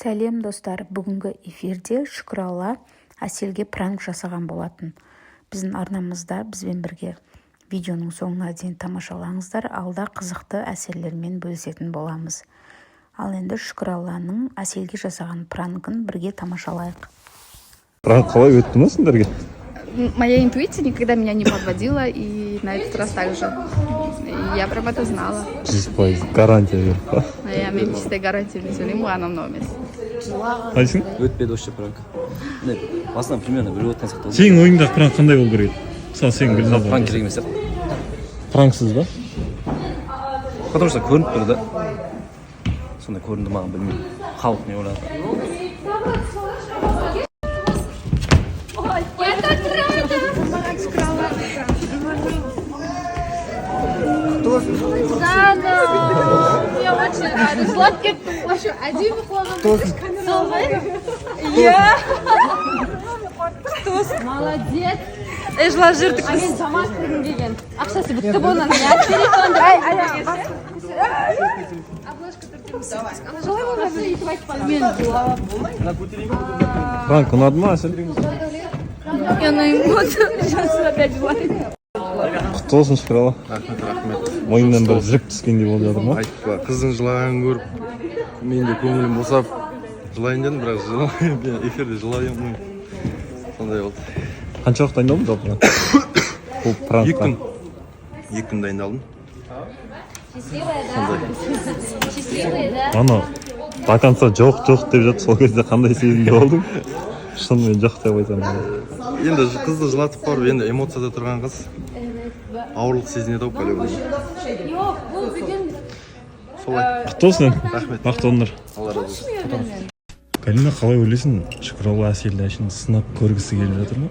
Сәлем достар, бүгінгі эфирде Шүкіралла Әселге пранк жасаған болатын. Біздің арнамызда бізбен бірге видеоның соңына дейін тамашалаңыздар, алда қызықты әсерлермен бөлісетін боламыз. Ал енді Шүкіралланың Әселге жасаған пранкын бірге тамашалайық. Пранк қалай өтті ме сендерге? Моя интуиция никогда меня не подводила, и на этот раз так же. Я прям это знала. 100% гарантия беріп па? Мен чистой гарантиямен сөйлеймін ғой, анау емес. Қайсың? Өтпеді вообще пранк. Басынан примерно біліп отқан сияқты. Сенің ойыңдағы пранк қандай болу керек еді? Мысалы сен білдің. Пранк керек емес сияқты. Пранксыз ба? Потому что көрініп тұр да. Сонда көрінді маған білмеймін. Халық не ойлады. Я очень рада. Сладкий вообще один Я. Молодец. Эжла жиртик. Мен жаман кіргім келген. Ақшасы бітті болған. Пранк ұнады ма Әсел? Я на эмоциях сейчас опять желаю. Құтты болсын Шүкіралла. Рахмет. Мойнынан бір жік түскендей болып жатыр ма? Айтпа, қыздың жылағанын көріп, мен де көңілім босап жылайын дедім, бірақ эфирде жылай алмаймын. Сондай болды. Қанша уақыт дайындалдың жалпы? Бұл пранкқа. 2 күн дайындалдым. Ана до конца жоқ деп жатыр, сол кезде қандай сезімде болдың? Шынымен жоқ деп айтамын. Енді қызды жылатып барып, енді эмоцияда тұрған қыз ауырлық сезінеді ау по-любому. Солай. Құтты болсын. Рахмет. Бақытты болыңдар. Алла разы болсын. Галина, қалай ойлайсың? Шүкіралла Әселді әшейін сынап көргісі келіп жатыр ма?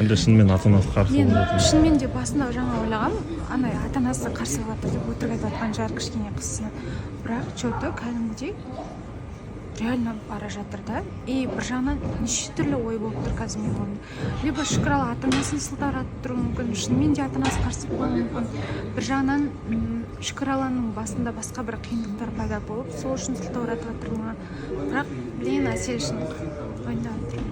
Әлде шынымен ата-анасы қарсы болып жатыр ма? Шынымен де басында жаңа ойлағам, ана ата-анасы қарсы болып жатыр деп өтірік айтып жатқан шығар кішкене қызына. Бірақ что-то кәдімгідей реально бара жатыр да. И бір жағынан неше түрлі ой болып тұр қазір менің ойымда. Либо Шүкіралла ата-анасын сылтауратып тұруы мүмкін, шынымен де ата-анасы қарсы болуы мүмкін. Бір жағынан Шүкіралланың басында басқа бір қиындықтар пайда болып, сол үшін сылтауратып жатыр ма. Бірақ білейін, Әсел үшін ойындап тұр.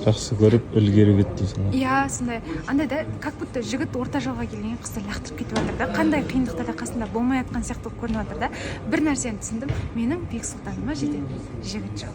Жақсы көріп ілгері кет дейсің ғой. Иә, сондай. Андай да, как будто жігіт орта жолға келген қызды лақтырып кетіп жатыр да. Қандай қиындықта да қасында болмай жатқан сияқты көрініп жатыр да. Бір нәрсені түсіндім, менің Бексұлтаныма жететін жігіт жоқ.